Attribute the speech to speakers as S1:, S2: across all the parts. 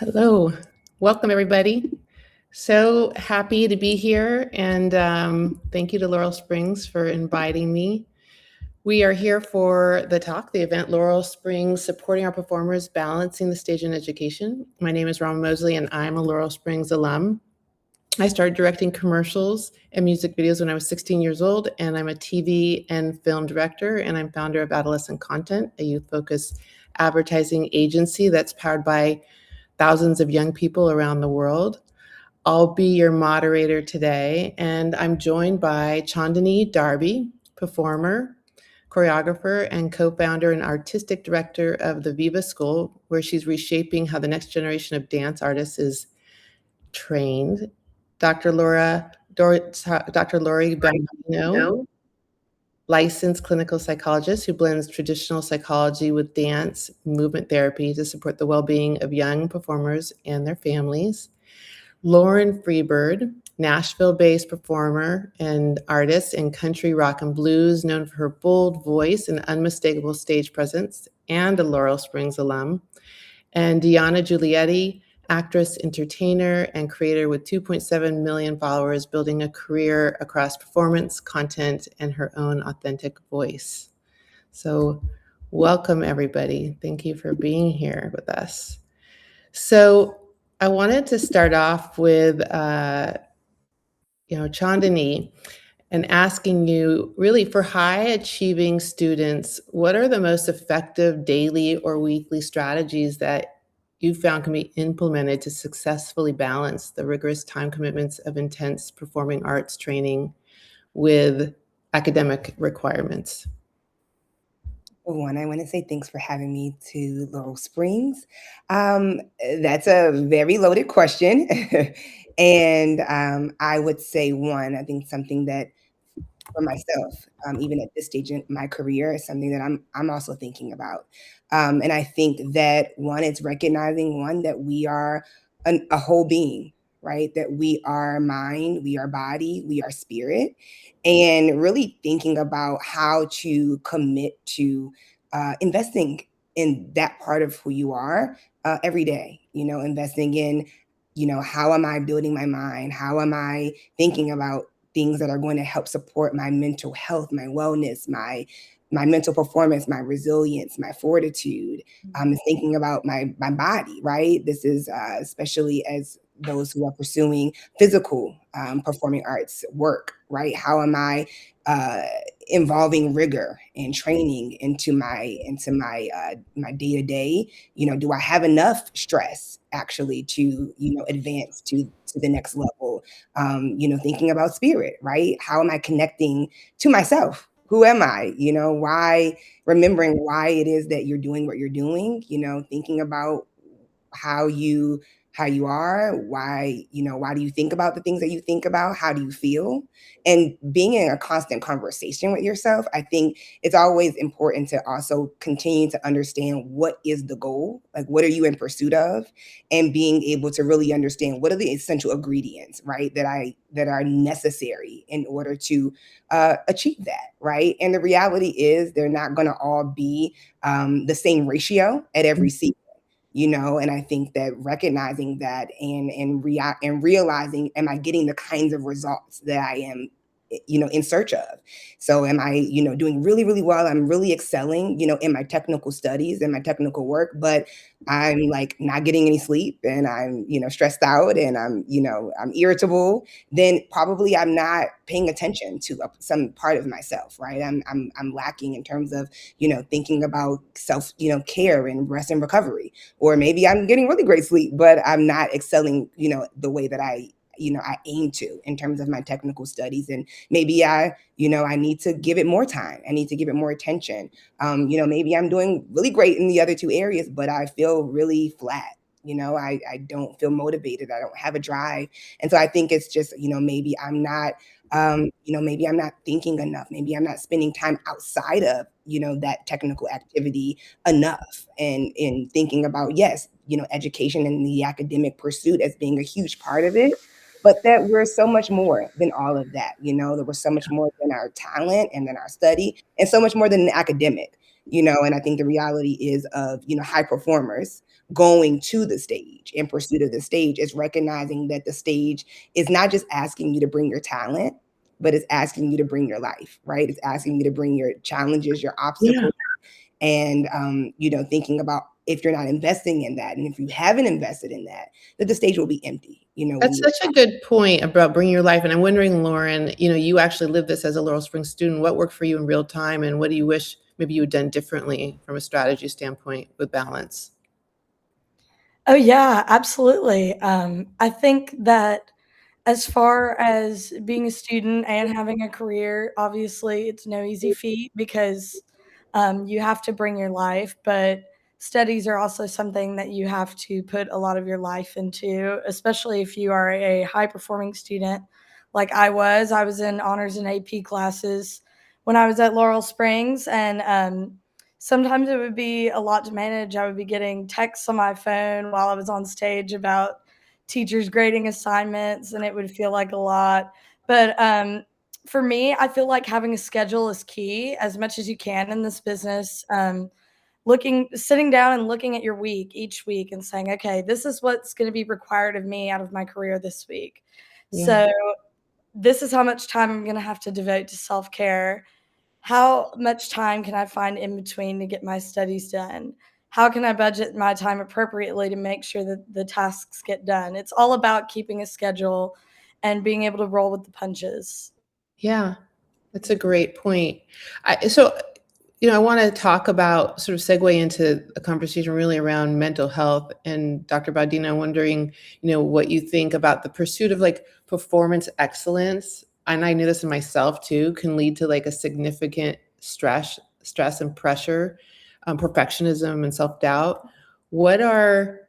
S1: Hello, welcome everybody. So happy to be here, and thank you to Laurel Springs for inviting me. We are here for the talk, the event Laurel Springs Supporting Our Performers, Balancing the Stage in Education. My name is Rama Mosley, and I'm a Laurel Springs alum. I started directing commercials and music videos when I was 16 years old, and I'm a TV and film director, and I'm founder of Adolescent Content, a youth-focused advertising agency that's powered by thousands of young people around the world. I'll be your moderator today, and I'm joined by Chandani Darby, performer, choreographer, and co-founder and artistic director of the Viva School, where she's reshaping how the next generation of dance artists is trained. Dr. Lori Bambino, licensed clinical psychologist who blends traditional psychology with dance movement therapy to support the well-being of young performers and their families. Lauren Freebird, Nashville-based performer and artist in country, rock, and blues, known for her bold voice and unmistakable stage presence, and a Laurel Springs alum. And Deanna Giulietti, actress, entertainer, and creator with 2.7 million followers, building a career across performance, content, and her own authentic voice. So welcome, everybody. Thank you for being here with us. So I wanted to start off with, Chandani, and asking you, really, for high achieving students, what are the most effective daily or weekly strategies that you found can be implemented to successfully balance the rigorous time commitments of intense performing arts training with academic requirements?
S2: One, I want to say thanks for having me to Laurel Springs. That's a very loaded question. And I would say one, I think something that for myself, even at this stage in my career, is something that I'm also thinking about. And I think that one, it's recognizing one that we are a whole being, right? That we are mind, we are body, we are spirit, and really thinking about how to commit to investing in that part of who you are every day. Investing in how am I building my mind? How am I thinking about things that are going to help support my mental health, my wellness, my mental performance, my resilience, my fortitude. Thinking about my body, right? This is especially as those who are pursuing physical performing arts work, right? How am I involving rigor and training into my day to day? Do I have enough stress actually to advance to the next level? Thinking about spirit, right? How am I connecting to myself? Who am I? Why, remembering why it is that you're doing what you're doing, thinking about how you are, why do you think about the things that you think about? How do you feel? And being in a constant conversation with yourself, I think it's always important to also continue to understand what is the goal, like what are you in pursuit of, and being able to really understand what are the essential ingredients, right, that are necessary in order to achieve that, right? And the reality is they're not going to all be the same ratio at every season. And I think that recognizing that and realizing, am I getting the kinds of results that I am in search of? So am I doing really, really well? I'm really excelling in my technical studies and my technical work, but I'm like not getting any sleep, and I'm stressed out, and I'm irritable. Then probably I'm not paying attention to some part of myself, right? I'm lacking in terms of thinking about self care and rest and recovery. Or maybe I'm getting really great sleep, but I'm not excelling the way that I aim to in terms of my technical studies. And maybe I need to give it more time. I need to give it more attention. Maybe I'm doing really great in the other two areas, but I feel really flat. I don't feel motivated. I don't have a drive. And so I think it's just, maybe I'm not, maybe I'm not thinking enough. Maybe I'm not spending time outside of, that technical activity enough, and in thinking about, yes, education and the academic pursuit as being a huge part of it, but that we're so much more than all of that. That we're so much more than our talent and than our study, and so much more than the academic. And I think the reality is of, high performers going to the stage in pursuit of the stage is recognizing that the stage is not just asking you to bring your talent, but it's asking you to bring your life, right? It's asking you to bring your challenges, your
S1: Yeah.
S2: obstacles, and thinking about if you're not investing in that, and if you haven't invested in that, that the stage will be empty, when
S1: That's
S2: you're.
S1: such a good point about bringing your life. And I'm wondering, Lauren, you actually lived this as a Laurel Springs student. What worked for you in real time, and what do you wish maybe you had done differently from a strategy standpoint with balance?
S3: Oh, yeah, absolutely. I think that as far as being a student and having a career, obviously, it's no easy feat because you have to bring your life, but studies are also something that you have to put a lot of your life into, especially if you are a high performing student like I was. I was in honors and AP classes when I was at Laurel Springs, and sometimes it would be a lot to manage. I would be getting texts on my phone while I was on stage about teachers grading assignments, and it would feel like a lot. But for me, I feel like having a schedule is key as much as you can in this business. Sitting down and looking at your week each week and saying, okay, this is what's going to be required of me out of my career this week.
S1: Yeah.
S3: So this is how much time I'm going to have to devote to self care. How much time can I find in between to get my studies done? How can I budget my time appropriately to make sure that the tasks get done? It's all about keeping a schedule and being able to roll with the punches.
S1: Yeah, that's a great point. I want to talk about, sort of segue into a conversation really around mental health. And Dr. Baudina, I'm wondering, what you think about the pursuit of like performance excellence. And I knew this in myself too, can lead to like a significant stress and pressure, perfectionism and self-doubt. What are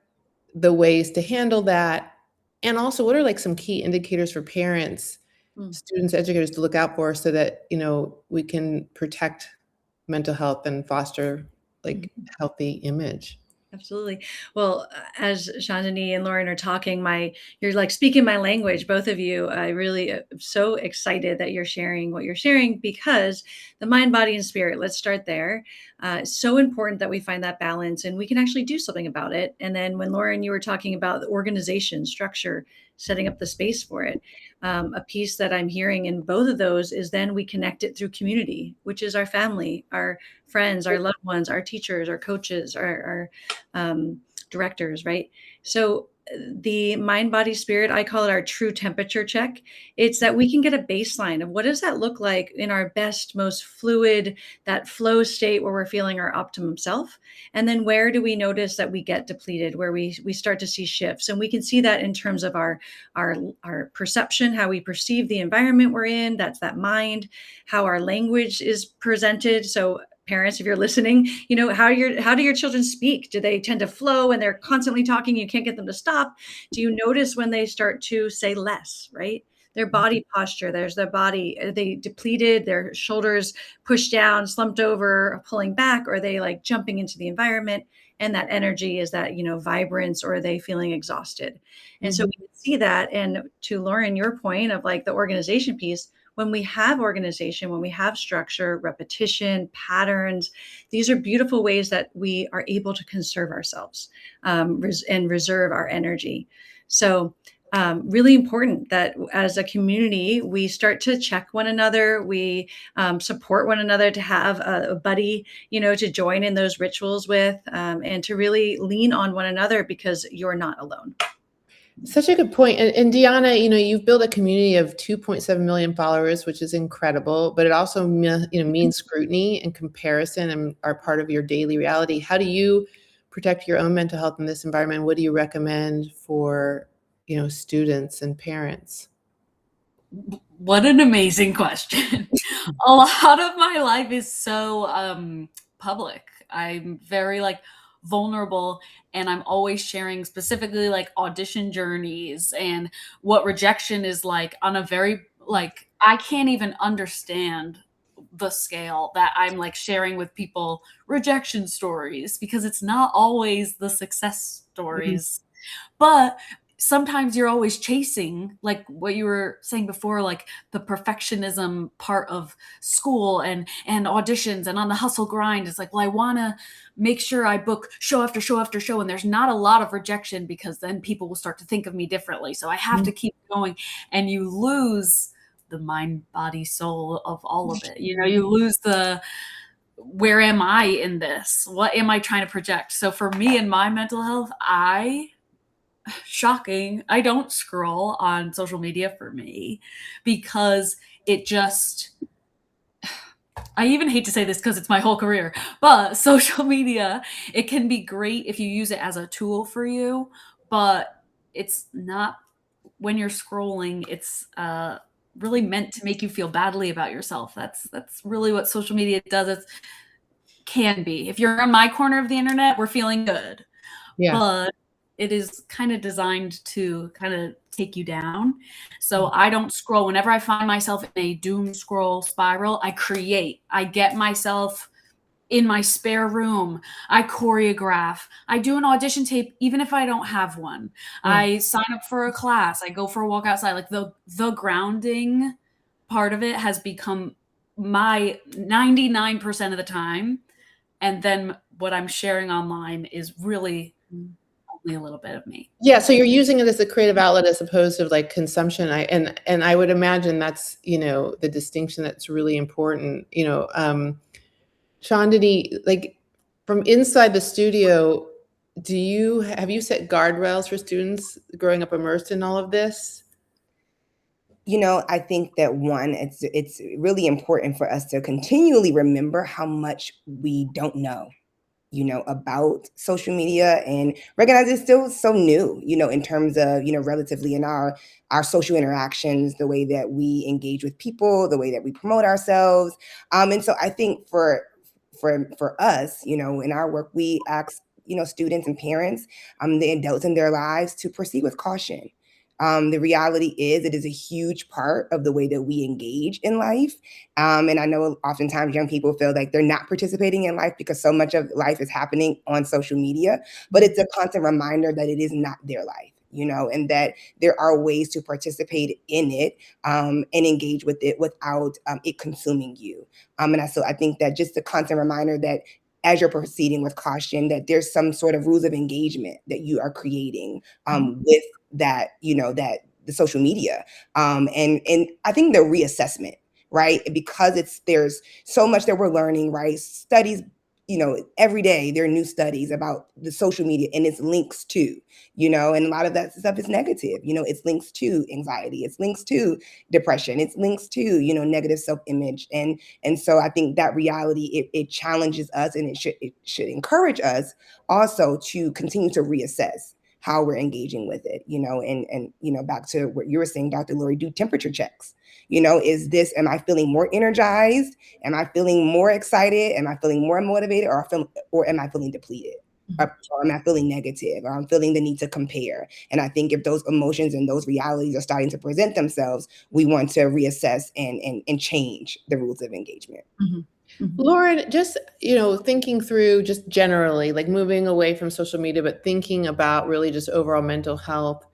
S1: the ways to handle that? And also, what are like some key indicators for parents,
S4: Mm.
S1: students, educators to look out for so that, we can protect mental health and foster like healthy image?
S4: Absolutely. Well, as Chandani and Lauren are talking, you're like speaking my language, both of you. I really am so excited that you're sharing what you're sharing, because the mind, body, and spirit, let's start there. It's so important that we find that balance and we can actually do something about it. And then when Lauren, you were talking about the organization, structure, setting up the space for it, a piece that I'm hearing in both of those is then we connect it through community, which is our family, our friends, our loved ones, our teachers, our coaches, our directors, right? So the mind, body, spirit, I call it our true temperature check. It's that we can get a baseline of what does that look like in our best, most fluid, that flow state where we're feeling our optimum self. And then where do we notice that we get depleted, where we start to see shifts. And we can see that in terms of our perception, how we perceive the environment we're in. That's that mind, how our language is presented. So parents, if you're listening, how do your children speak? Do they tend to flow and they're constantly talking, you can't get them to stop? Do you notice when they start to say less, right? Their body posture, there's their body, are they depleted, their shoulders pushed down, slumped over, pulling back, or are they like jumping into the environment? And that energy, is that vibrance, or are they feeling exhausted? And so we can see that. And to Lauren, your point of like the organization piece, when we have organization, when we have structure, repetition, patterns, these are beautiful ways that we are able to conserve ourselves, and reserve our energy. So really important that as a community, we start to check one another. We support one another, to have a buddy, to join in those rituals with, and to really lean on one another, because you're not alone.
S1: Such a good point. And Deanna, you've built a community of 2.7 million followers, which is incredible, but it also means scrutiny and comparison and are part of your daily reality. How do you protect your own mental health in this environment? What do you recommend for, students and parents?
S5: What an amazing question. A lot of my life is so public. I'm very vulnerable, and I'm always sharing specifically like audition journeys and what rejection is like on a very I can't even understand the scale that I'm like sharing with people rejection stories, because it's not always the success stories. But sometimes you're always chasing, like what you were saying before, like the perfectionism part of school and auditions and on the hustle grind. It's like, well, I want to make sure I book show after show after show, and there's not a lot of rejection because then people will start to think of me differently. So I have to keep going, and you lose the mind, body, soul of all of it. You know, you lose the, where am I in this? What am I trying to project? So for me and my mental health, shocking, I don't scroll on social media for me, because it just, I even hate to say this because it's my whole career, but social media, it can be great if you use it as a tool for you, but it's not, when you're scrolling, it's really meant to make you feel badly about yourself. That's really what social media does. It can be. If you're on my corner of the internet, we're feeling good.
S1: Yeah.
S5: But it is kind of designed to kind of take you down. So I don't scroll. Whenever I find myself in a doom scroll spiral, I get myself in my spare room. I choreograph. I do an audition tape, even if I don't have one. I sign up for a class. I go for a walk outside. Like the grounding part of it has become my 99% of the time. And then what I'm sharing online is really only a little bit of me.
S1: Yeah, so you're using it as a creative outlet as opposed to like consumption. And I would imagine that's, the distinction that's really important. Chandani, like from inside the studio, have you set guardrails for students growing up immersed in all of this?
S2: I think that it's really important for us to continually remember how much we don't know, about social media, and recognize it's still so new, in terms of, relatively in our social interactions, the way that we engage with people, the way that we promote ourselves. And so I think for us, in our work, we ask, students and parents, the adults in their lives, to proceed with caution. The reality is it is a huge part of the way that we engage in life. And I know oftentimes young people feel like they're not participating in life because so much of life is happening on social media, but it's a constant reminder that it is not their life, and that there are ways to participate in it and engage with it without it consuming you. So I think that just a constant reminder that as you're proceeding with caution, that there's some sort of rules of engagement that you are creating with that, that the social media. And I think the reassessment, right? Because there's so much that we're learning, right? Studies, every day there are new studies about the social media and its links to, and a lot of that stuff is negative. It's links to anxiety, it's links to depression, it's links to, negative self-image. And so I think that reality, it challenges us, and it should encourage us also to continue to reassess how we're engaging with it, and back to what you were saying, Dr. Lori, do temperature checks. Am I feeling more energized? Am I feeling more excited? Am I feeling more motivated, or am I feeling depleted? Or am I feeling negative, or I'm feeling the need to compare? And I think if those emotions and those realities are starting to present themselves, we want to reassess and change the rules of engagement.
S1: Lauren, just, thinking through just generally, like moving away from social media, but thinking about really just overall mental health,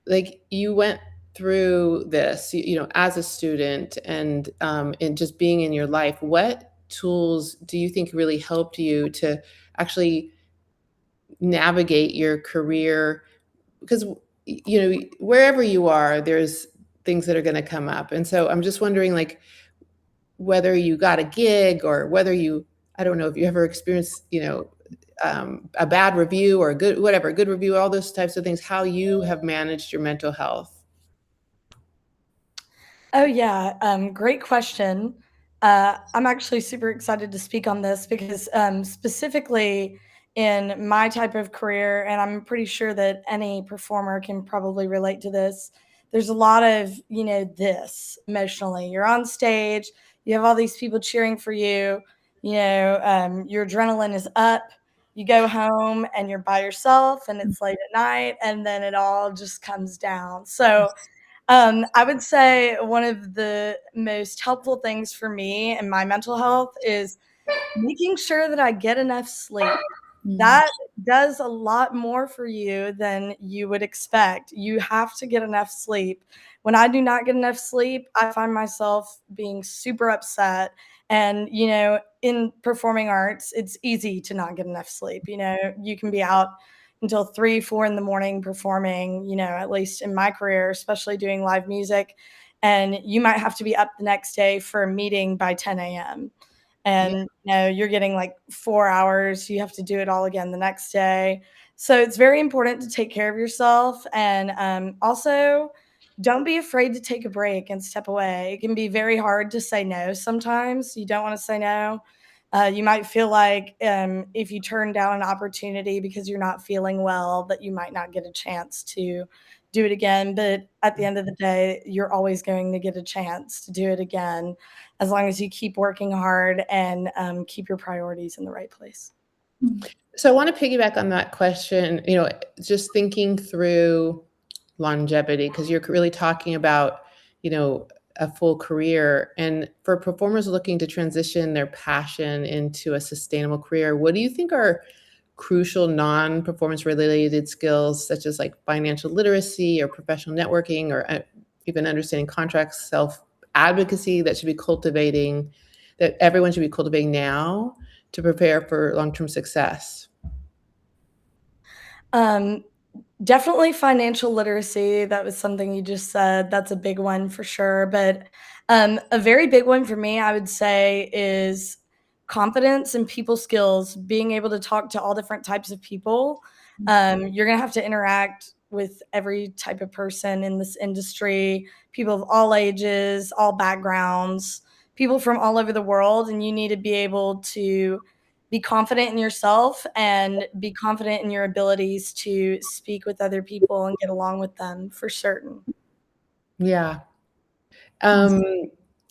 S1: like you went through this, as a student and just being in your life, what tools do you think really helped you to actually navigate your career? Because, wherever you are, there's things that are going to come up. And so I'm just wondering, like, whether you got a gig or whether I don't know if you ever experienced, a bad review or a good review, all those types of things, how you have managed your mental health.
S3: Oh yeah, great question. I'm actually super excited to speak on this because specifically in my type of career, and I'm pretty sure that any performer can probably relate to this, there's a lot of, this emotionally. You're on stage, you have all these people cheering for you, your adrenaline is up. You go home and you're by yourself and it's late at night, and then it all just comes down. So I would say one of the most helpful things for me and my mental health is making sure that I get enough sleep. that does a lot more for you than you would expect. You have to get enough sleep. When I do not get enough sleep, I find myself being super upset. And, in performing arts, it's easy to not get enough sleep. You can be out until 3, 4 in the morning performing, at least in my career, especially doing live music. And you might have to be up the next day for a meeting by 10 a.m. And you're getting like 4 hours. You have to do it all again the next day. So it's very important to take care of yourself. And also, don't be afraid to take a break and step away. It can be very hard to say no sometimes. You don't want to say no. You might feel like if you turn down an opportunity because you're not feeling well, that you might not get a chance to do it again. But at the end of the day, you're always going to get a chance to do it again, as long as you keep working hard and keep your priorities in the right place.
S1: So I want to piggyback on that question, just thinking through longevity, because you're really talking about, a full career. And for performers looking to transition their passion into a sustainable career, what do you think are crucial non-performance related skills, such as like financial literacy or professional networking, or even understanding contracts, self-advocacy that everyone should be cultivating now to prepare for long-term success?
S3: Definitely financial literacy. That was something you just said. That's a big one for sure. But a very big one for me, I would say, is confidence and people skills, being able to talk to all different types of people. You're going to have to interact with every type of person in this industry, people of all ages, all backgrounds, people from all over the world. And you need to be able to be confident in yourself and be confident in your abilities to speak with other people and get along with them, for certain.
S1: Yeah. Dr.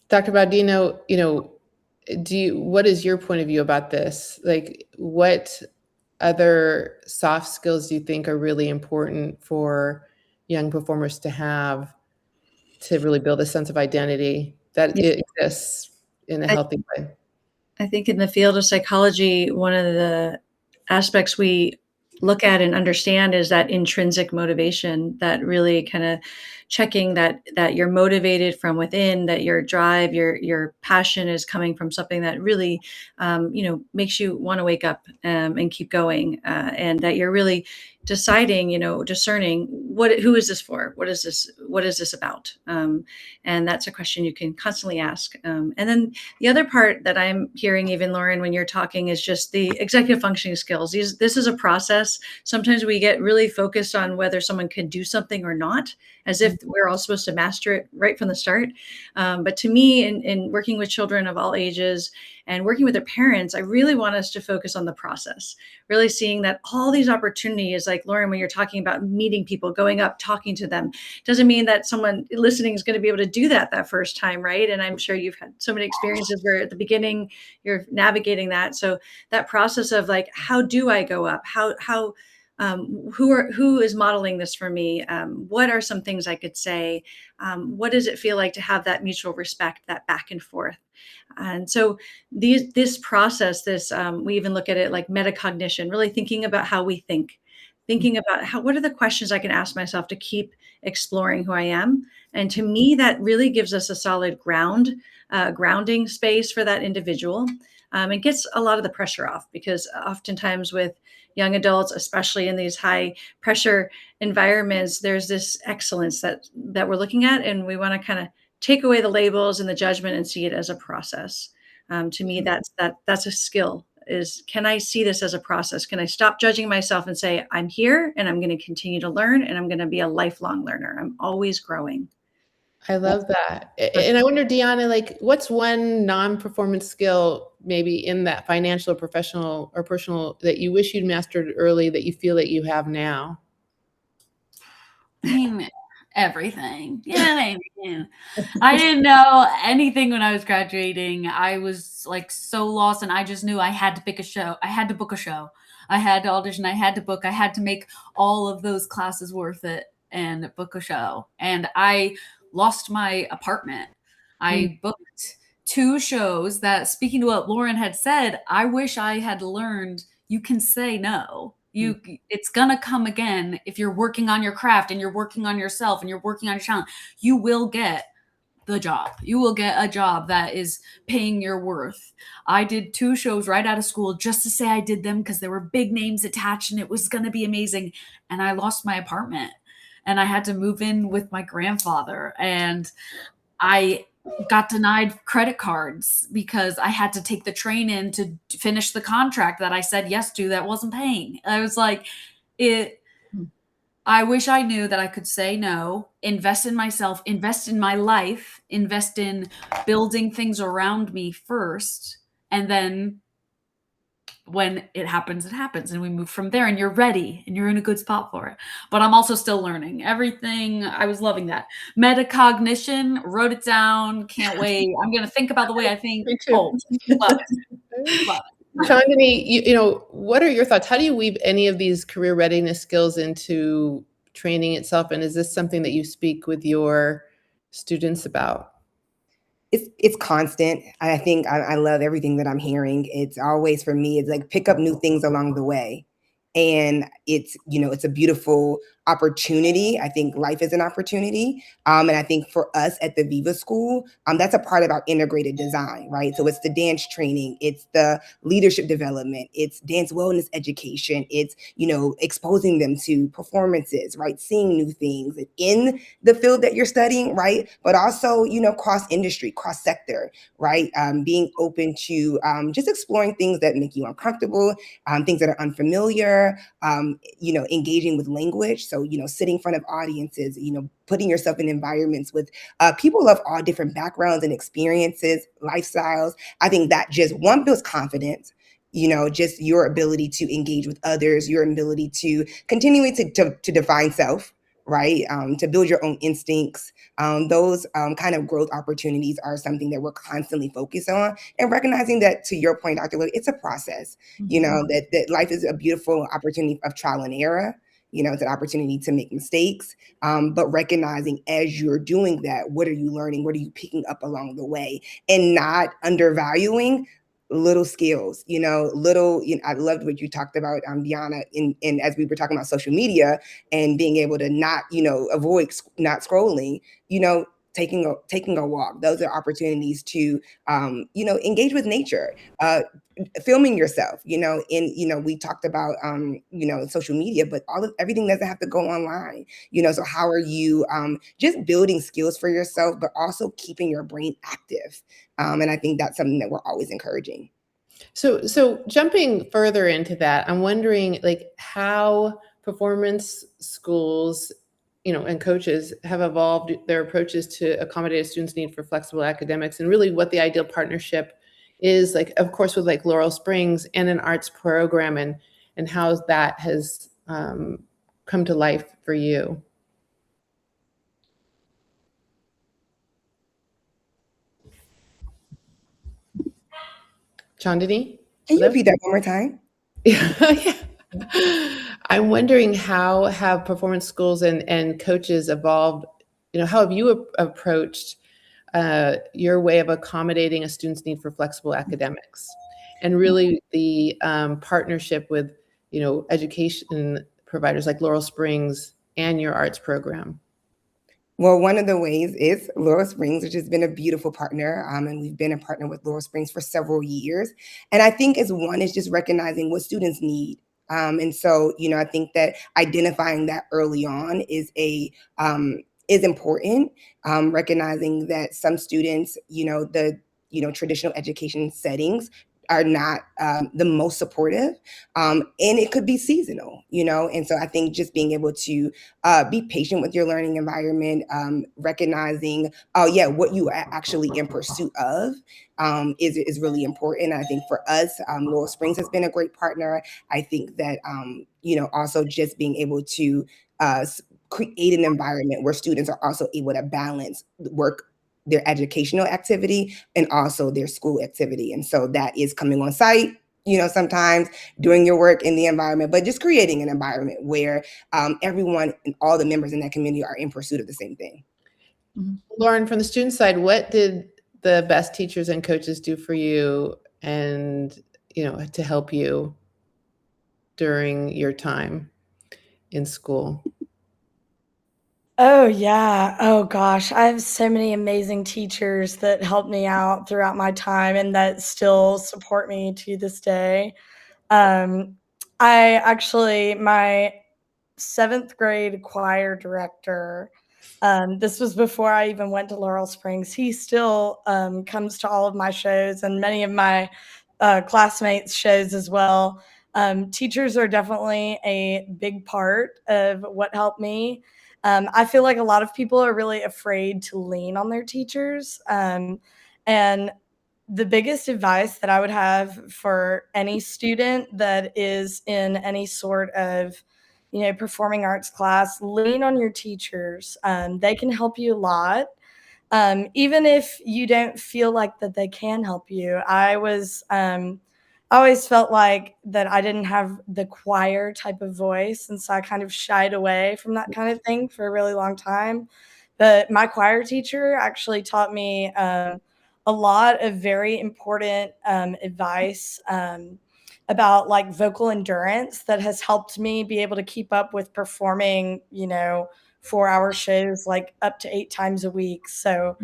S1: Baudino, what is your point of view about this? Like, what other soft skills do you think are really important for young performers to have to really build a sense of identity that it exists in a healthy way?
S4: I think in the field of psychology, one of the aspects we look at and understand is that intrinsic motivation, that really kind of checking that you're motivated from within, that your drive, your passion is coming from something that really, makes you want to wake up and keep going, and that you're really deciding, discerning who is this for? What is this about? And that's a question you can constantly ask. And then the other part that I'm hearing, even Lauren, when you're talking, is just the executive functioning skills. This is a process. Sometimes we get really focused on whether someone can do something or not, as if we're all supposed to master it right from the start. But to me, in working with children of all ages and working with their parents, I really want us to focus on the process, really seeing that all these opportunities, like Lauren, when you're talking about meeting people, going up, talking to them, doesn't mean that someone listening is going to be able to do that first time, right? And I'm sure you've had so many experiences where at the beginning you're navigating that. So that process of like, how do I go up? Who is modeling this for me? What are some things I could say? What does it feel like to have that mutual respect, that back and forth? And so this process, we even look at it like metacognition, really thinking about how we think, thinking about what are the questions I can ask myself to keep exploring who I am. And to me, that really gives us a solid grounding space for that individual. It gets a lot of the pressure off, because oftentimes with young adults, especially in these high pressure environments, there's this excellence that we're looking at, and we want to kind of take away the labels and the judgment and see it as a process. To me, that's a skill. Can I see this as a process? Can I stop judging myself and say, I'm here and I'm going to continue to learn, and I'm going to be a lifelong learner. I'm always growing.
S1: I love that. And I wonder, Deanna, like, what's one non-performance skill, maybe in that financial or professional or personal, that you wish you'd mastered early that you feel that you have now?
S5: I mean, everything. Yeah, I didn't know anything when I was graduating. I was like so lost, and I just knew I had to pick a show. I had to book a show. I had to audition. I had to book. I had to make all of those classes worth it and book a show. And I lost my apartment. I booked 2 shows that, speaking to what Lauren had said, I wish I had learned you can say no. It's gonna come again. If you're working on your craft and you're working on yourself and you're working on your talent, you will get the job. You will get a job that is paying your worth. I did 2 shows right out of school just to say I did them because there were big names attached and it was going to be amazing. And I lost my apartment and I had to move in with my grandfather. And I got denied credit cards because I had to take the train in to finish the contract that I said yes to that wasn't paying. I was like, I wish I knew that I could say no, invest in myself, invest in my life, invest in building things around me first. And then when it happens, and we move from there and you're ready and you're in a good spot for it. But I'm also still learning everything. I was loving that. Metacognition, wrote it down. Can't wait. I'm going to think about the way I think.
S1: Me too.
S5: Oh, love it. Love it.
S1: Chandani, you know, what are your thoughts? How do you weave any of these career readiness skills into training itself? And is this something that you speak with your students about?
S2: It's constant. I think I love everything that I'm hearing. It's always, for me, it's like pick up new things along the way. And it's, you know, it's a beautiful opportunity. I think life is an opportunity. And I think for us at the Viva School, that's a part of our integrated design, right? So it's the dance training, it's the leadership development, it's dance wellness education, it's, you know, exposing them to performances, right? Seeing new things in the field that you're studying, right? But also, you know, cross industry, cross sector, right? Being open to just exploring things that make you uncomfortable, things that are unfamiliar, you know, engaging with language. So, you know, sitting in front of audiences, you know, putting yourself in environments with people of all different backgrounds and experiences, lifestyles. I think that just, one, builds confidence, you know, just your ability to engage with others, your ability to continually to define self, right? To build your own instincts. Those kind of growth opportunities are something that we're constantly focused on, and recognizing that, to your point, Dr. Lloyd, it's a process, you know, that life is a beautiful opportunity of trial and error. You know, it's an opportunity to make mistakes, but recognizing as you're doing that, what are you learning? What are you picking up along the way? And not undervaluing little skills, you know, I loved what you talked about, Deanna, in as we were talking about social media and being able to not, you know, avoid not scrolling, you know, taking a walk. Those are opportunities to, you know, engage with nature, filming yourself, you know, we talked about, you know, social media, but everything doesn't have to go online, you know, so how are you just building skills for yourself, but also keeping your brain active? And I think that's something that we're always encouraging.
S1: So jumping further into that, I'm wondering, like, how performance schools, you know, and coaches have evolved their approaches to accommodate a student's need for flexible academics, and really what the ideal partnership is, like, of course, with like Laurel Springs and an arts program, and how that has come to life for you. Chandani?
S2: Can you repeat that one more time?
S1: Yeah. I'm wondering, how have performance schools and coaches evolved? You know, how have you approached your way of accommodating a student's need for flexible academics, and really the partnership with, you know, education providers like Laurel Springs and your arts program?
S2: Well, one of the ways is Laurel Springs, which has been a beautiful partner. And we've been a partner with Laurel Springs for several years. And I think as one is just recognizing what students need. And so, you know, I think that identifying that early on is important. Recognizing that some students, you know, traditional education settings are not the most supportive, and it could be seasonal, you know. And so I think just being able to be patient with your learning environment, recognizing, oh yeah, what you are actually in pursuit of is really important. And I think for us, Laurel Springs has been a great partner. I think that you know, also just being able to create an environment where students are also able to balance their educational activity and also their school activity. And so that is coming on site, you know, sometimes doing your work in the environment, but just creating an environment where everyone and all the members in that community are in pursuit of the same thing.
S1: Lauren, from the student side, what did the best teachers and coaches do for you, and, you know, to help you? during your time in school?
S3: Oh, yeah. Oh, gosh. I have so many amazing teachers that helped me out throughout my time and that still support me to this day. Um, my seventh grade choir director, this was before I even went to Laurel Springs. He still comes to all of my shows and many of my classmates' shows as well. Teachers are definitely a big part of what helped me. I feel like a lot of people are really afraid to lean on their teachers. And the biggest advice that I would have for any student that is in any sort of, performing arts class, lean on your teachers. They can help you a lot. Even if you don't feel like that they can help you. I always felt like that I didn't have the choir type of voice, and so I kind of shied away from that kind of thing for a really long time. But my choir teacher actually taught me a lot of very important advice about like vocal endurance that has helped me be able to keep up with performing, 4-hour shows like up to 8 times a week. So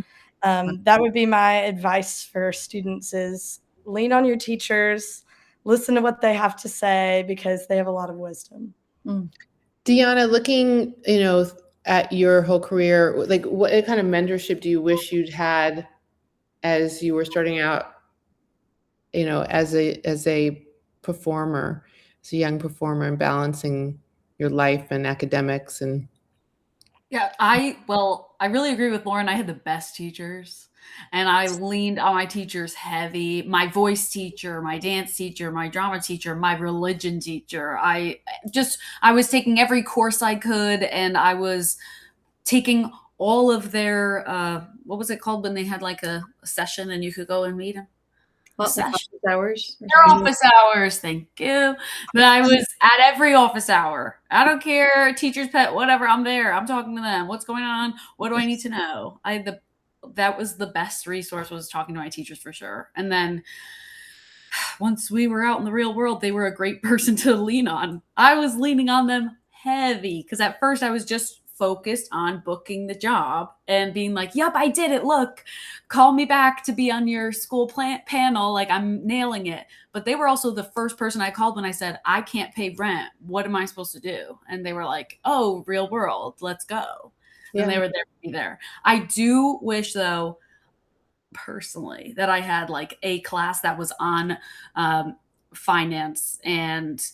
S3: that would be my advice for students is lean on your teachers, listen to what they have to say because they have a lot of wisdom.
S1: Deanna, looking, at your whole career, like what kind of mentorship do you wish you'd had as you were starting out, as a performer, as a young performer, and balancing your life and academics? And
S5: Yeah, I really agree with Lauren. I had the best teachers and I leaned on my teachers heavy. My voice teacher, my dance teacher, my drama teacher, my religion teacher. I was taking every course I could and I was taking all of their what was it called when they had like a session and you could go and meet them?
S4: Office hours.
S5: Their office hours, thank you. But I was at every office hour. I don't care, teacher's pet, whatever. I'm there. I'm talking to them. What's going on? What do I need to know? That was the best resource, was talking to my teachers for sure. And then once we were out in the real world, they were a great person to lean on. I was leaning on them heavy because at first I was just focused on booking the job and being like, yep, I did it. Look, call me back to be on your school panel. Like I'm nailing it. But they were also the first person I called when I said, I can't pay rent. What am I supposed to do? And they were like, oh, real world, let's go.
S1: Yeah.
S5: And they were there to be there. I do wish though, personally, that I had like a class that was on finance and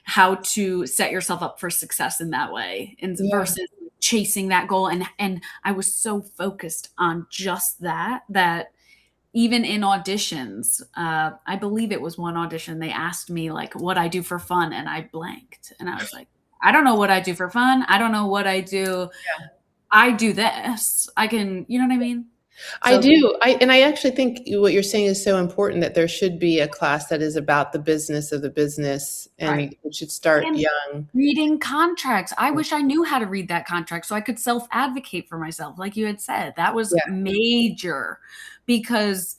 S5: how to set yourself up for success in that way, and versus chasing that goal. And I was so focused on just that even in auditions, I believe it was one audition, they asked me like what I do for fun, and I blanked, and I was like, I don't know what I do for fun. I don't know what I do. Yeah. I do this. I can, you know what I mean?
S1: I do. I actually think what you're saying is so important, that there should be a class that is about the business of the business, and it should start young.
S5: Reading contracts. I wish I knew how to read that contract so I could self-advocate for myself. Like you had said, that was major, because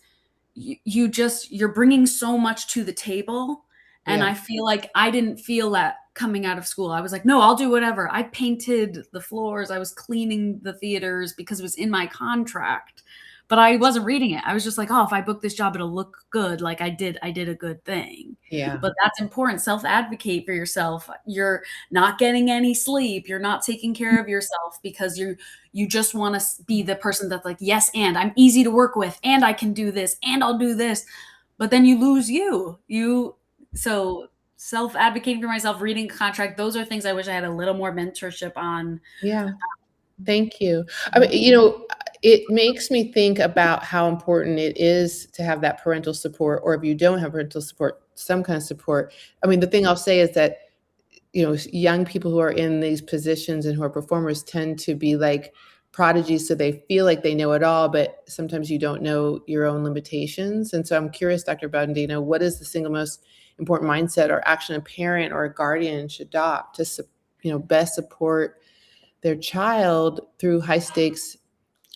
S5: you're bringing so much to the table. And I feel like I didn't feel that coming out of school. I was like, no, I'll do whatever. I painted the floors. I was cleaning the theaters because it was in my contract, but I wasn't reading it. I was just like, oh, if I book this job, it'll look good. Like I did a good thing.
S1: Yeah.
S5: But that's important. Self-advocate for yourself. You're not getting any sleep. You're not taking care of yourself because you just want to be the person that's like, yes, and I'm easy to work with, and I can do this, and I'll do this. But then you lose so self-advocating for myself, reading a contract, those are things I wish I had a little more mentorship on.
S1: Yeah. Thank you. I mean, it makes me think about how important it is to have that parental support, or if you don't have parental support, some kind of support. I mean, the thing I'll say is that, young people who are in these positions and who are performers tend to be like prodigies, so they feel like they know it all, but sometimes you don't know your own limitations. And so I'm curious, Dr. Bowden, what is the single most important mindset or action a parent or a guardian should adopt to, best support their child through high stakes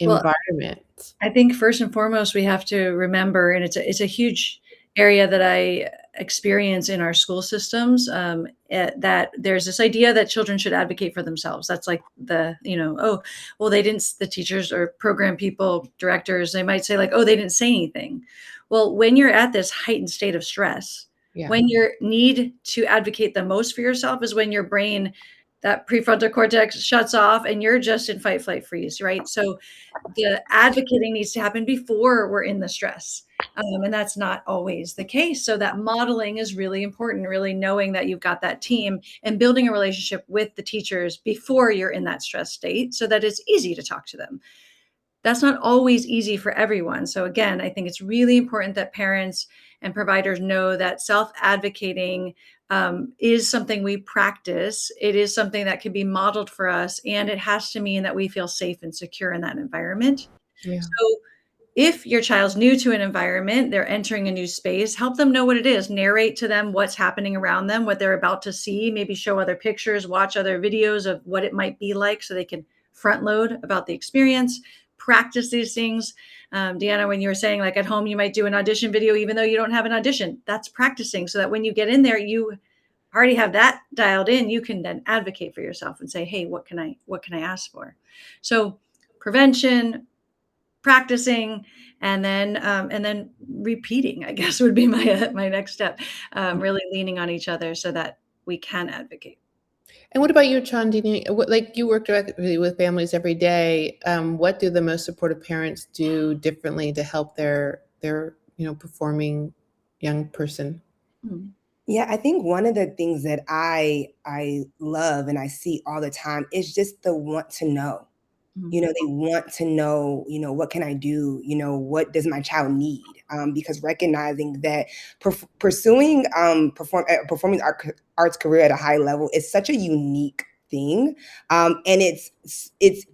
S1: environments?
S4: I think first and foremost, we have to remember, and it's a huge area that I experience in our school systems, that there's this idea that children should advocate for themselves. That's like the, oh, well, the teachers or program people, directors, they might say like, oh, they didn't say anything. Well, when you're at this heightened state of stress,
S1: Yeah.
S4: when your need to advocate the most for yourself is when your brain, that prefrontal cortex shuts off and you're just in fight, flight, freeze, right? So the advocating needs to happen before we're in the stress. And that's not always the case. So that modeling is really important, really knowing that you've got that team and building a relationship with the teachers before you're in that stress state so that it's easy to talk to them. That's not always easy for everyone. So again, I think it's really important that parents and providers know that self-advocating is something we practice. It is something that can be modeled for us, and it has to mean that we feel safe and secure in that environment.
S1: Yeah.
S4: So if your child's new to an environment, they're entering a new space, help them know what it is, narrate to them what's happening around them, what they're about to see, maybe show other pictures, watch other videos of what it might be like so they can front load about the experience, practice these things. Deanna, when you were saying like at home, you might do an audition video, even though you don't have an audition, that's practicing so that when you get in there, you already have that dialed in. You can then advocate for yourself and say, hey, what can I ask for? So prevention, practicing, and then repeating, I guess, would be my next step. Really leaning on each other so that we can advocate.
S1: And what about you, Chandini? Like you work directly with families every day. What do the most supportive parents do differently to help their performing young person?
S2: Yeah, I think one of the things that I love and I see all the time is just the want to know. They want to know, what can I do? What does my child need? Because recognizing that pursuing performing arts career at a high level is such a unique thing, and it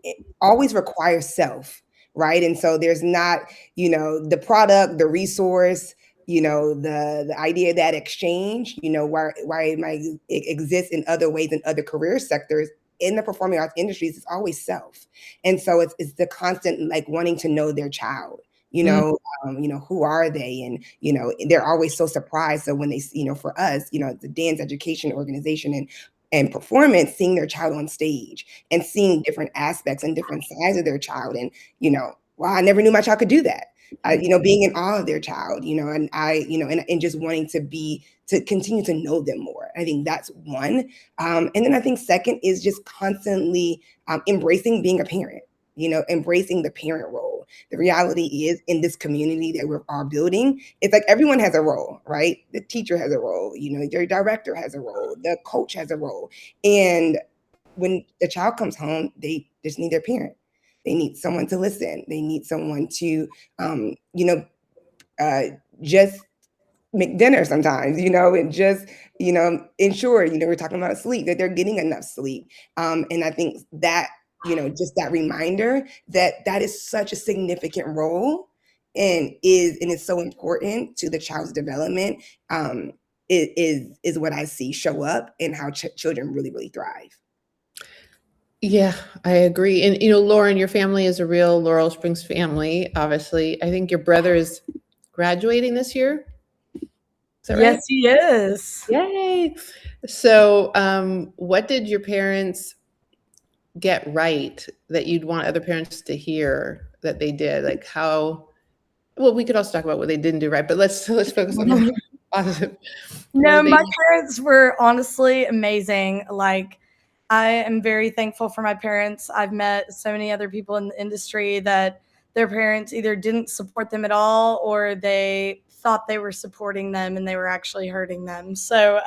S2: always requires self, right? And so there's not, the product, the resource, the idea that exchange, why it might exist in other ways in other career sectors. In the performing arts industries, it's always self. And so it's the constant like wanting to know their child, who are they? And, they're always so surprised. So when they, for us, the dance education organization and performance, seeing their child on stage and seeing different aspects and different sides of their child. And, wow, I never knew my child could do that. Being in awe of their child, and and just wanting to continue to know them more. I think that's one. And then I think second is just constantly embracing being a parent, embracing the parent role. The reality is in this community that we're all building, it's like everyone has a role, right? The teacher has a role, your director has a role, the coach has a role. And when the child comes home, they just need their parent. They need someone to listen. They need someone to, just make dinner sometimes, and just, ensure, we're talking about sleep, that they're getting enough sleep. And I think that, just that reminder that is such a significant role and it's so important to the child's development, is what I see show up and how children really, really thrive.
S1: Yeah, I agree. And, Lauren, your family is a real Laurel Springs family, obviously. I think your brother is graduating this year. Is that right?
S3: Yes, he is.
S1: Yay. So what did your parents get right that you'd want other parents to hear that they did? Like we could also talk about what they didn't do right, but let's focus on the positive.
S3: No, my parents were honestly amazing. Like, I am very thankful for my parents. I've met so many other people in the industry that their parents either didn't support them at all or they thought they were supporting them and they were actually hurting them. So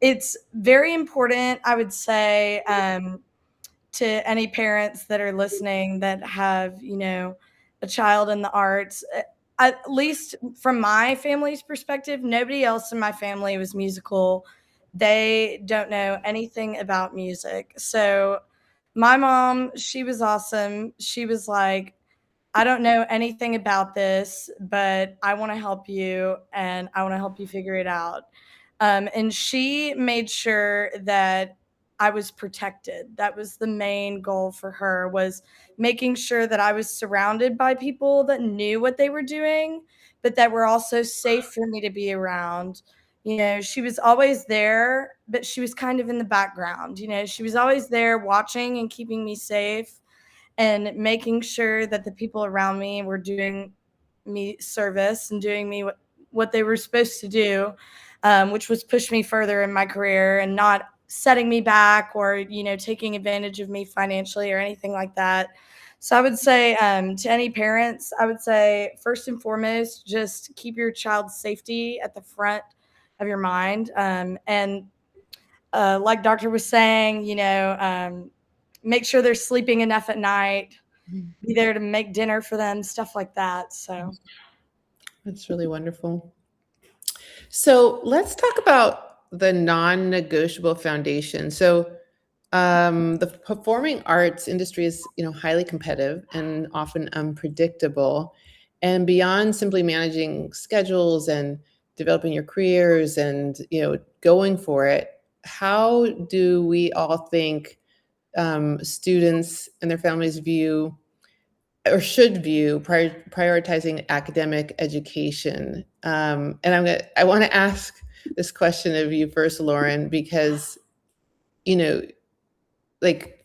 S3: it's very important, I would say, to any parents that are listening that have, a child in the arts. At least from my family's perspective, nobody else in my family was musical. They don't know anything about music. So my mom, she was awesome. She was like, I don't know anything about this, but I want to help you and I want to help you figure it out. And she made sure that I was protected. That was the main goal for her, was making sure that I was surrounded by people that knew what they were doing, but that were also safe for me to be around. You know, she was always there, but she was kind of in the background. You know, she was always there watching and keeping me safe and making sure that the people around me were doing me service and doing me what they were supposed to do, which was push me further in my career and not setting me back or, you know, taking advantage of me financially or anything like that. So I would say, to any parents, I would say first and foremost, just keep your child's safety at the front of your mind. And like Doctor was saying, you know, make sure they're sleeping enough at night, be there to make dinner for them, stuff like that. So
S1: That's really wonderful. So let's talk about the non-negotiable foundation. So the performing arts industry is, you know, highly competitive and often unpredictable. And beyond simply managing schedules and developing your careers and, you know, going for it, how do we all think students and their families view or should view prioritizing academic education? And I want to ask this question of you first, Lauren, because, you know, like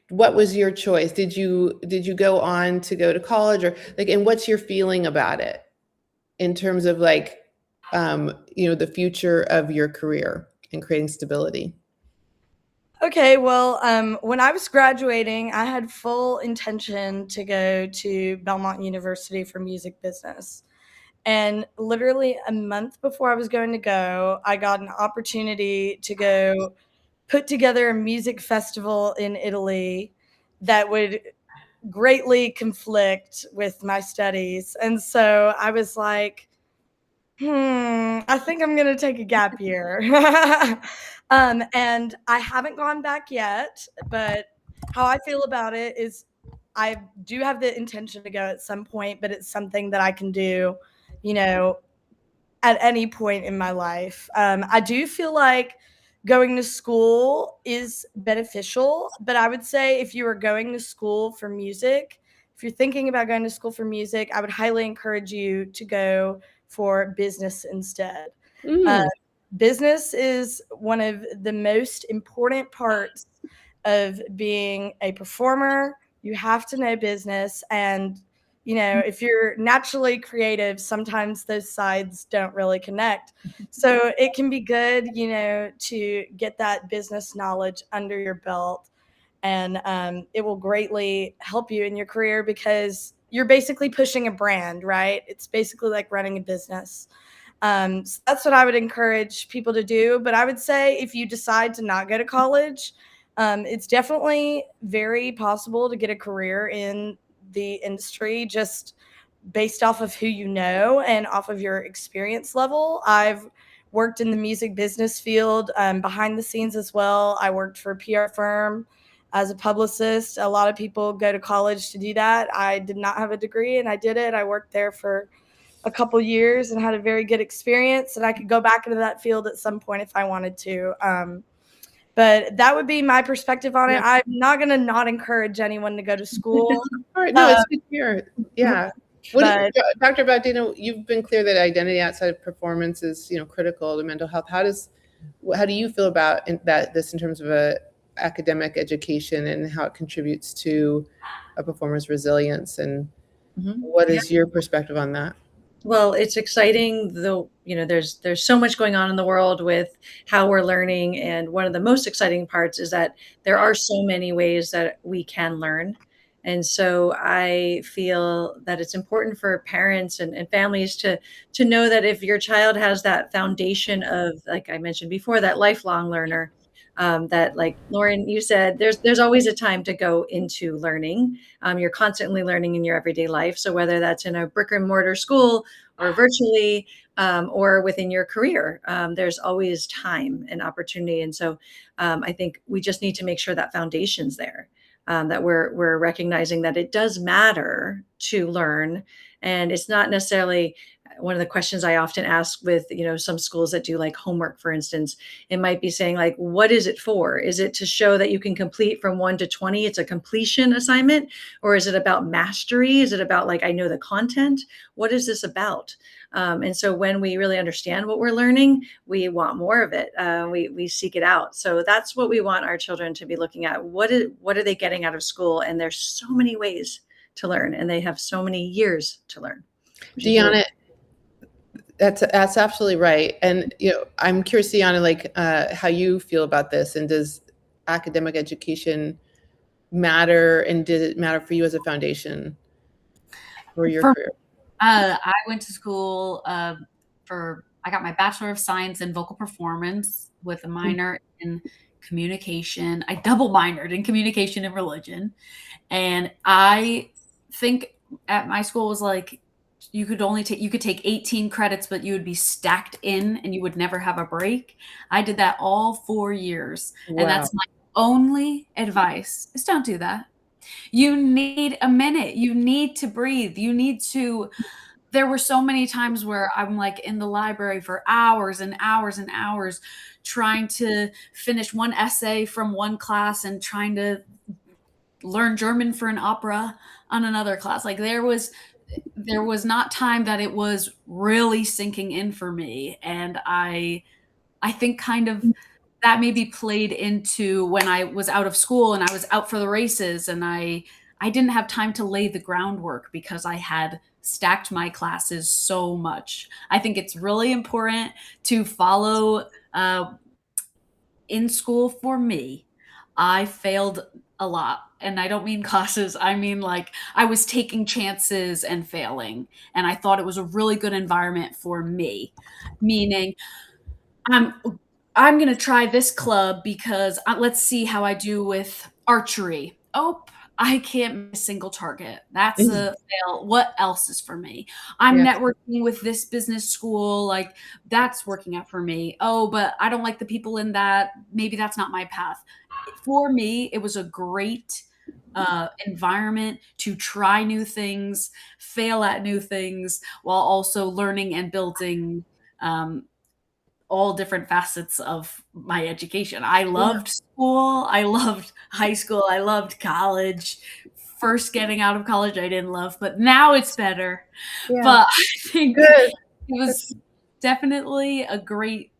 S1: what was your choice? Did you go on to go to college, or like, and what's your feeling about it in terms of like, you know, the future of your career and creating stability?
S3: okay, well, when I was graduating, I had full intention to go to Belmont University for music business. And literally a month before I was going to go, I got an opportunity to go put together a music festival in Italy that would greatly conflict with my studies. And so I was like, I think I'm going to take a gap year. And I haven't gone back yet, but how I feel about it is I do have the intention to go at some point, but it's something that I can do, you know, at any point in my life. I do feel like going to school is beneficial, but I would say if you are going to school for music, if you're thinking about going to school for music, I would highly encourage you to go for business instead. Uh,
S1: Mm.
S3: Business is one of the most important parts of being a performer. You have to know business. And, you know, if you're naturally creative, sometimes those sides don't really connect. So it can be good, you know, to get that business knowledge under your belt. And it will greatly help you in your career because you're basically pushing a brand, right? It's basically like running a business. So that's what I would encourage people to do. But I would say if you decide to not go to college, it's definitely very possible to get a career in the industry just based off of who you know and off of your experience level. I've worked in the music business field behind the scenes as well. I worked for a PR firm as a publicist. A lot of people go to college to do that. I did not have a degree and I did it. I worked there for a couple years and had a very good experience, and I could go back into that field at some point if I wanted to. But that would be my perspective on it.
S1: Yeah.
S3: I'm not going to not encourage anyone to go to school.
S1: All right, no, it's good to hear. Yeah.
S3: But
S1: Dr. Baudino, you've been clear that identity outside of performance is, you know, critical to mental health. How do you feel about this in terms of a academic education and how it contributes to a performer's resilience? And what is your perspective on that?
S4: Well, it's exciting, though, you know, there's so much going on in the world with how we're learning. And one of the most exciting parts is that there are so many ways that we can learn. And so I feel that it's important for parents and families to know that if your child has that foundation of, like I mentioned before, that lifelong learner, that, like Lauren, you said, there's always a time to go into learning. You're constantly learning in your everyday life. So whether that's in a brick and mortar school or virtually, or within your career, there's always time and opportunity. And so I think we just need to make sure that foundation's there, that we're recognizing that it does matter to learn. And it's not necessarily one of the questions I often ask with, some schools that do like homework, for instance, it might be saying like, what is it for? Is it to show that you can complete from 1 to 20? It's a completion assignment, or is it about mastery? Is it about like, I know the content? What is this about? And so when we really understand what we're learning, we want more of it. We seek it out. So that's what we want our children to be looking at. What are they getting out of school? And there's so many ways to learn, and they have so many years to learn.
S1: Deanna, that's absolutely right. And I'm curious, Deanna, like how you feel about this, and does academic education matter, and did it matter for you as a foundation for your career?
S5: I went to school I got my Bachelor of Science in Vocal Performance with a minor in communication. I double minored in communication and religion. And I think at my school was like, you could take 18 credits, but you would be stacked in and you would never have a break. I did that all 4 years.
S1: Wow.
S5: And that's my only advice is don't do that. You need a minute. You need to breathe. There were so many times where I'm like in the library for hours and hours and hours trying to finish one essay from one class and trying to learn German for an opera on another class. Like there was not time that it was really sinking in for me. And I think kind of that maybe played into when I was out of school and I was out for the races, and I didn't have time to lay the groundwork because I had stacked my classes so much. I think it's really important to follow in school. For me, I failed a lot. And I don't mean classes. I mean, like, I was taking chances and failing. And I thought it was a really good environment for me, meaning I'm going to try this club because let's see how I do with archery. Oh, I can't make a single target. That's a fail. What else is for me? I'm networking with this business school. Like, that's working out for me. Oh, but I don't like the people in that. Maybe that's not my path. For me, it was a great environment to try new things, fail at new things, while also learning and building all different facets of my education. I loved school. I loved high school. I loved college. First getting out of college, I didn't love, but now it's better.
S1: Yeah.
S5: But I think
S1: Good.
S5: it was definitely a great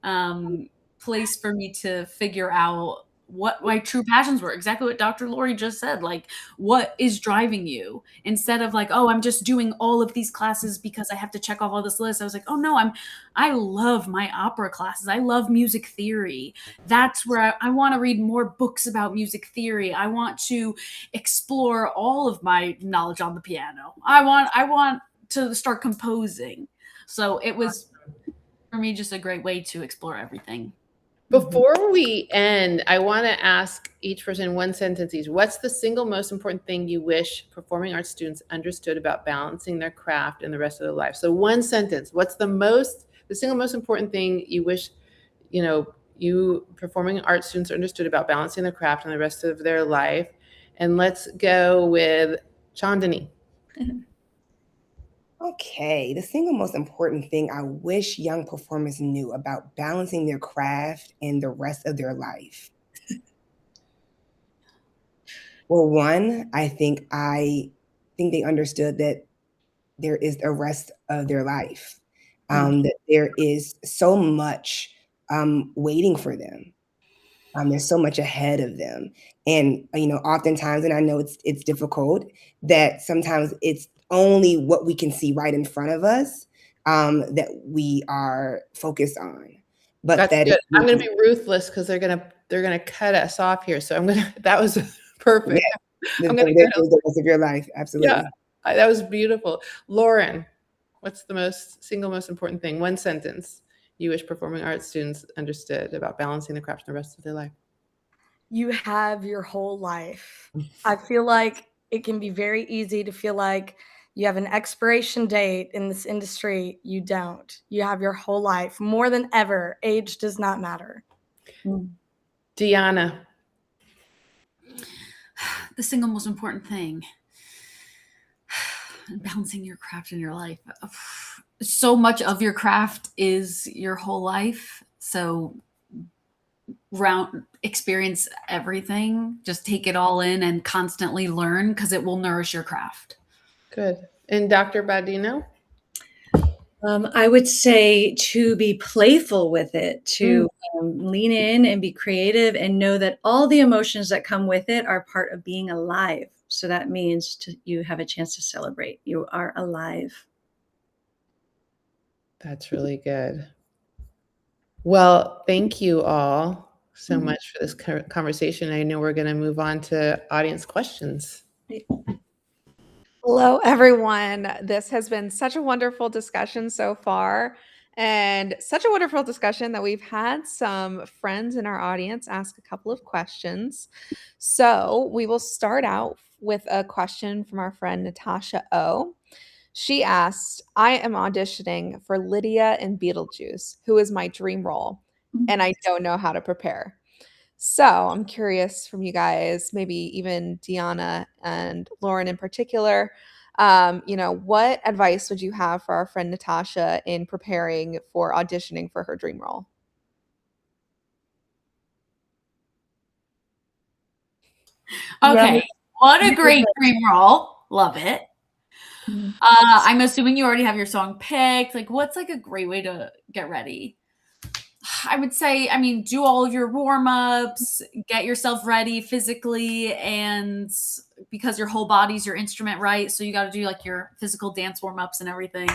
S5: place for me to figure out what my true passions were. Exactly what Dr. Lori just said. Like, what is driving you? Instead of like, oh, I'm just doing all of these classes because I have to check off all this list. I was like, oh no, I love my opera classes. I love music theory. That's where I want to read more books about music theory. I want to explore all of my knowledge on the piano. I want to start composing. So it was for me just a great way to explore everything.
S1: Before we end, I want to ask each person one sentence each. What's the single most important thing you wish performing arts students understood about balancing their craft and the rest of their life? So one sentence. What's the single most important thing you wish, you performing arts students understood about balancing their craft and the rest of their life? And let's go with Chandani.
S2: Okay, the single most important thing I wish young performers knew about balancing their craft and the rest of their life. Well, one, I think they understood that there is the rest of their life, that there is so much waiting for them. There's so much ahead of them. And, oftentimes, and I know it's difficult, that sometimes it's only what we can see right in front of us that we are focused on. But
S1: That's
S2: that
S1: good.
S2: is
S1: I'm going to be ruthless because they're going to cut us off here. So that was perfect.
S2: the
S1: I'm going to
S2: the rest of your life. Absolutely.
S1: Yeah, that was beautiful. Lauren, what's the single most important thing? One sentence you wish performing arts students understood about balancing the craft and the rest of their life.
S3: You have your whole life. I feel like it can be very easy to feel like you have an expiration date in this industry. You don't. You have your whole life. More than ever, age does not matter.
S1: Deanna.
S5: The single most important thing, balancing your craft in your life. so much of your craft is your whole life. So experience everything, just take it all in and constantly learn, because it will nourish your craft.
S1: Good. And Dr. Badino?
S4: I would say to be playful with it, to lean in and be creative and know that all the emotions that come with it are part of being alive. So that means you have a chance to celebrate. You are alive.
S1: That's really good. Well, thank you all so
S4: Mhm.
S1: much for this conversation. I know we're going to move on to audience questions.
S6: Hello, everyone. This has been such a wonderful discussion so far, and such a wonderful discussion that we've had some friends in our audience ask a couple of questions. So we will start out with a question from our friend Natasha O. She asked, I am auditioning for Lydia in Beetlejuice, who is my dream role, and I don't know how to prepare. So I'm curious from you guys, maybe even Deanna and Lauren in particular, what advice would you have for our friend Natasha in preparing for auditioning for her dream role?
S5: Okay, what a great dream role. Love it.
S4: Mhm.
S5: I'm assuming you already have your song picked. Like, what's like a great way to get ready? I would say, do all of your warm-ups, get yourself ready physically, and because your whole body's your instrument, right? So you got to do like your physical dance warm-ups and everything.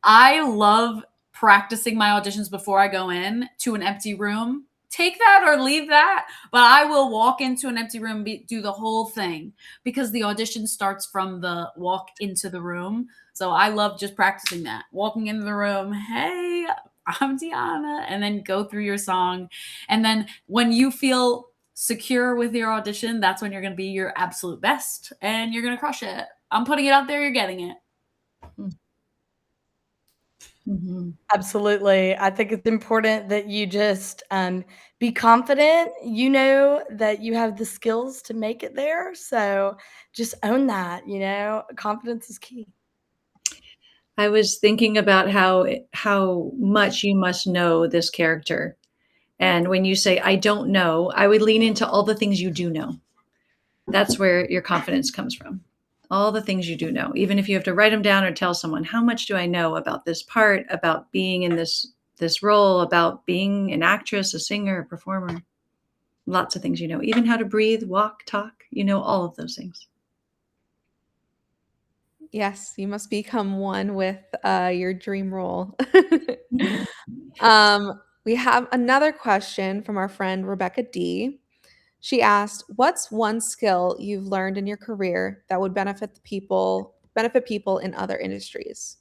S5: I love practicing my auditions before I go in to an empty room. Take that or leave that, but I will walk into an empty room, do the whole thing, because the audition starts from the walk into the room. So I love just practicing that. Walking into the room, hey, I'm Deanna, and then go through your song. And then when you feel secure with your audition, that's when you're going to be your absolute best and you're going to crush it. I'm putting it out there, you're getting it.
S4: Mhm.
S3: Absolutely. I think it's important that you just be confident. You know that you have the skills to make it there. So just own that, confidence is key.
S4: I was thinking about how much you must know this character. And when you say, I don't know, I would lean into all the things you do know. That's where your confidence comes from. All the things you do know, even if you have to write them down or tell someone, how much do I know about this part, about being in this role, about being an actress, a singer, a performer. Lots of things you know, even how to breathe, walk, talk, all of those things.
S6: Yes, you must become one with your dream role. We have another question from our friend Rebecca D. She asked, "What's one skill you've learned in your career that would benefit people in other industries?"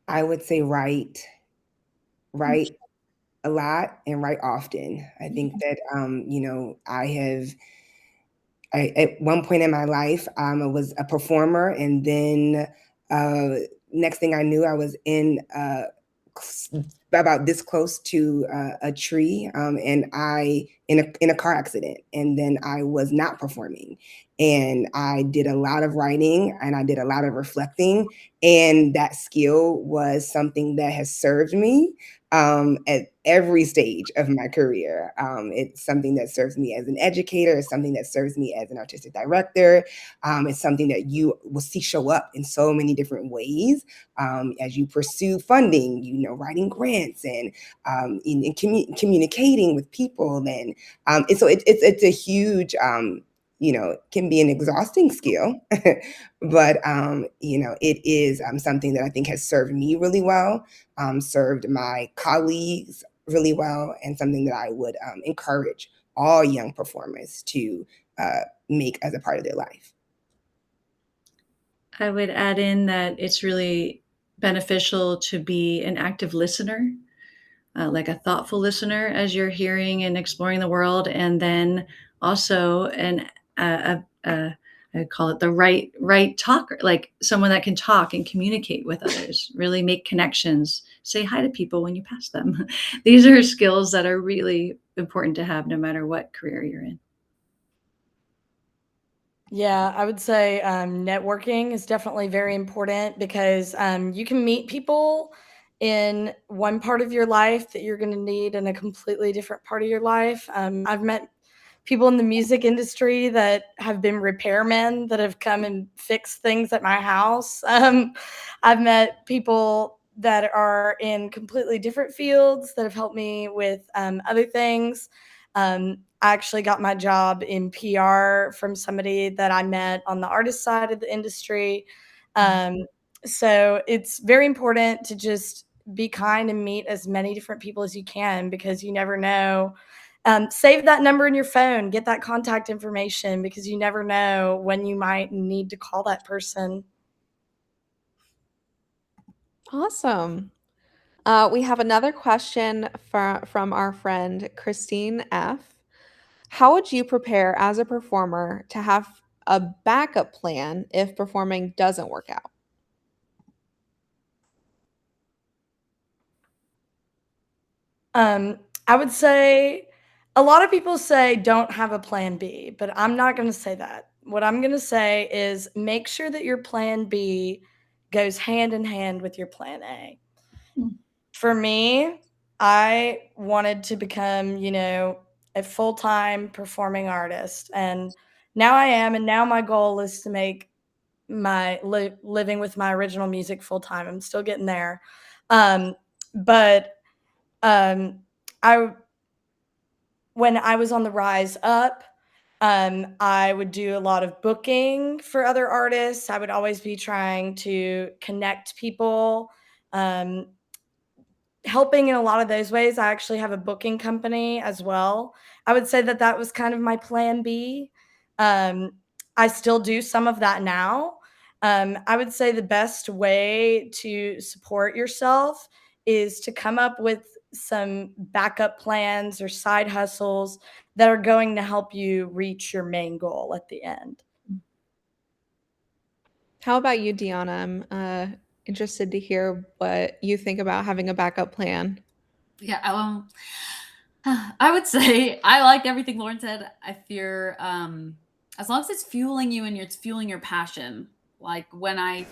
S2: I would say write a lot and write often. I think that at one point in my life, I was a performer, and then next thing I knew, I was about this close to a tree, and I in a car accident, and then I was not performing, and I did a lot of writing and I did a lot of reflecting, and that skill was something that has served me at every stage of my career. It's something that serves me as an educator. It's something that serves me as an artistic director. It's something that you will see show up in so many different ways as you pursue funding, writing grants and communicating with people. And so it's a huge, can be an exhausting skill, but it is something that I think has served me really well, served my colleagues really well, and something that I would encourage all young performers to make as a part of their life.
S4: I would add in that it's really beneficial to be an active listener, like a thoughtful listener as you're hearing and exploring the world, and then also I call it the right talker, like someone that can talk and communicate with others, really make connections, say hi to people when you pass them. These are skills that are really important to have no matter what career you're in.
S3: Yeah, I would say networking is definitely very important because you can meet people in one part of your life that you're going to need in a completely different part of your life. I've met people in the music industry that have been repairmen that have come and fixed things at my house. I've met people that are in completely different fields that have helped me with other things. I actually got my job in PR from somebody that I met on the artist side of the industry. So it's very important to just be kind and meet as many different people as you can because you never know. Save that number in your phone, get that contact information because you never know when you might need to call that person.
S6: Awesome. We have another question from our friend Christine F. How would you prepare as a performer to have a backup plan if performing doesn't work out?
S3: I would say a lot of people say don't have a plan B, but I'm not going to say that. What I'm going to say is make sure that your plan B goes hand in hand with your plan A.
S5: Mm.
S3: For me, I wanted to become, a full-time performing artist, and now I am, and now my goal is to make my living with my original music full time. I'm still getting there. But um, I when I was on the rise up, I would do a lot of booking for other artists. I would always be trying to connect people, um, helping in a lot of those ways. I actually have a booking company as well. I would say that that was kind of my plan B. Um, I still do some of that now. I would say the best way to support yourself is to come up with some backup plans or side hustles that are going to help you reach your main goal at the end.
S6: How about you, Deanna? I'm interested to hear what you think about having a backup plan.
S5: Yeah, I would say I like everything Lauren said. I fear as long as it's fueling you and it's fueling your passion. Like when I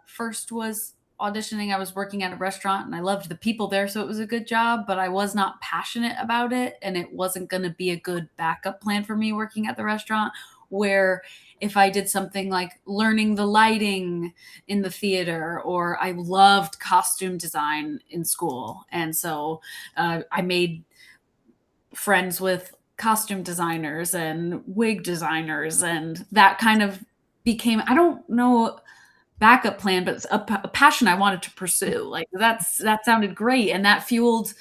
S5: first was auditioning, I was working at a restaurant and I loved the people there, so it was a good job, but I was not passionate about it and it wasn't going to be a good backup plan for me working at the restaurant. Where if I did something like learning the lighting in the theater, or I loved costume design in school, and so I made friends with costume designers and wig designers, and that kind of became, I don't know, backup plan, but it's a passion I wanted to pursue. Like that sounded great, and that fueled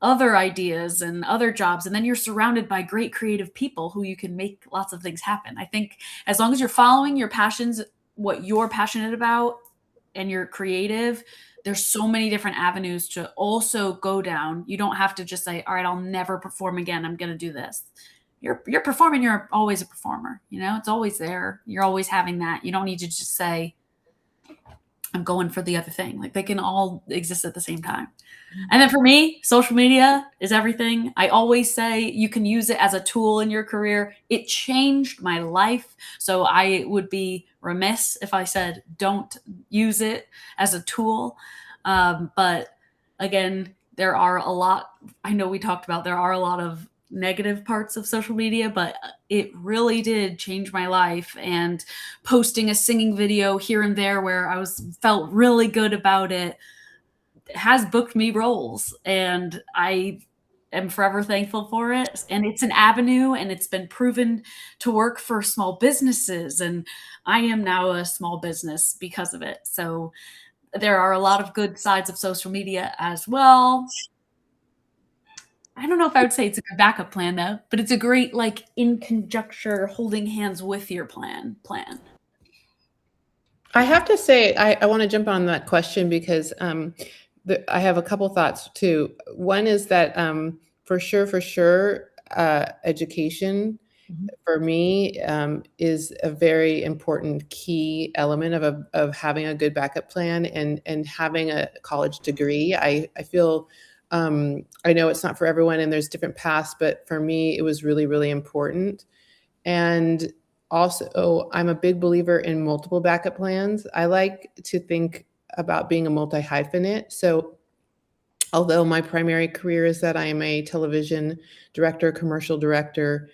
S5: other ideas and other jobs, and then you're surrounded by great creative people who you can make lots of things happen. I think as long as you're following your passions, what you're passionate about, and you're creative, there's so many different avenues to also go down. You don't have to just say, all right, I'll never perform again, I'm going to do this. You're performing, you're always a performer, it's always there. You're always having that. You don't need to just say, I'm going for the other thing. Like they can all exist at the same time. And then for me, social media is everything. I always say you can use it as a tool in your career. It changed my life. So I would be remiss if I said don't use it as a tool. But again, there are a lot, I know we talked about, there are a lot of negative parts of social media, but it really did change my life. And posting a singing video here and there where I felt really good about it has booked me roles, and I am forever thankful for it. And it's an avenue, and it's been proven to work for small businesses, and I am now a small business because of it. So there are a lot of good sides of social media as well. I don't know if I would say it's a good backup plan though, but it's a great, like, in conjecture, holding hands with your plan.
S1: I have to say, I want to jump on that question because I have a couple thoughts too. One is that for sure, education for me is a very important key element of having a good backup plan and having a college degree. I feel I know it's not for everyone and there's different paths, but for me, it was really, really important. And also, I'm a big believer in multiple backup plans. I like to think about being a multi-hyphenate. So although my primary career is that I am a television director, commercial director,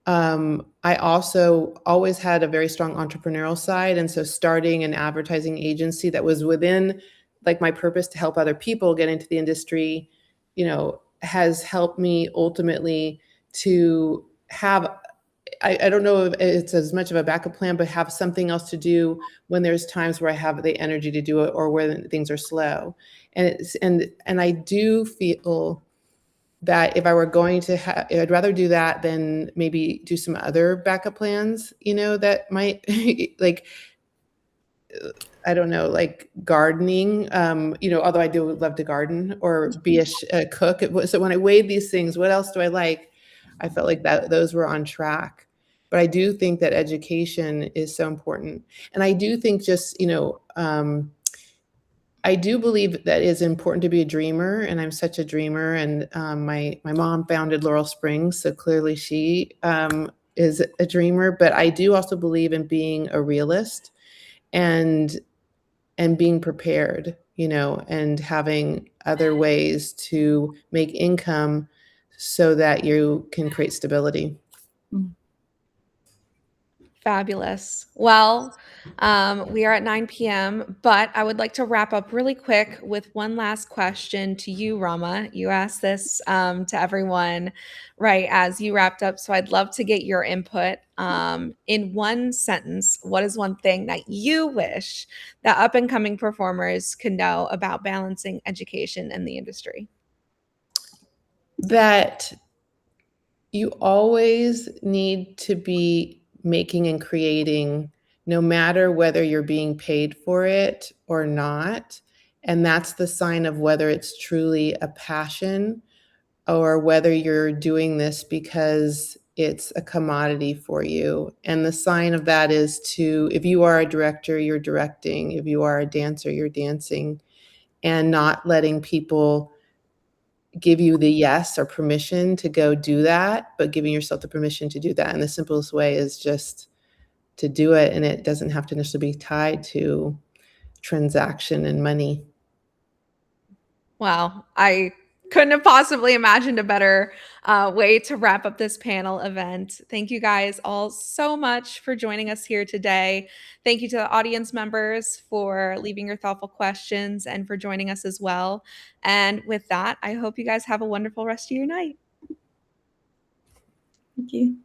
S1: I also always had a very strong entrepreneurial side. And so starting an advertising agency that was within like my purpose to help other people get into the industry, has helped me ultimately to have, I don't know if it's as much of a backup plan, but have something else to do when there's times where I have the energy to do it or when things are slow. And I do feel that if I were going to I'd rather do that than maybe do some other backup plans, that might like, I don't know, like gardening, although I do love to garden or be a cook. So when I weighed these things, what else do I like? I felt like that those were on track. But I do think that education is so important. And I do think just, I do believe that it's important to be a dreamer, and I'm such a dreamer. And my mom founded Laurel Springs, so clearly she is a dreamer. But I do also believe in being a realist and being prepared, and having other ways to make income so that you can create stability.
S6: Fabulous. Well, we are at 9 p.m., but I would like to wrap up really quick with one last question to you, Rama. You asked this to everyone right as you wrapped up, so I'd love to get your input. In one sentence, what is one thing that you wish that up and coming performers could know about balancing education and the industry?
S1: That you always need to be making and creating, no matter whether you're being paid for it or not. And that's the sign of whether it's truly a passion or whether you're doing this because it's a commodity for you. And the sign of that is if you are a director, you're directing. If you are a dancer, you're dancing, and not letting people give you the yes or permission to go do that, but giving yourself the permission to do that. And the simplest way is just to do it. And it doesn't have to necessarily be tied to transaction and money.
S6: Wow, I couldn't have possibly imagined a better way to wrap up this panel event. Thank you guys all so much for joining us here today. Thank you to the audience members for leaving your thoughtful questions and for joining us as well. And with that, I hope you guys have a wonderful rest of your night.
S4: Thank you.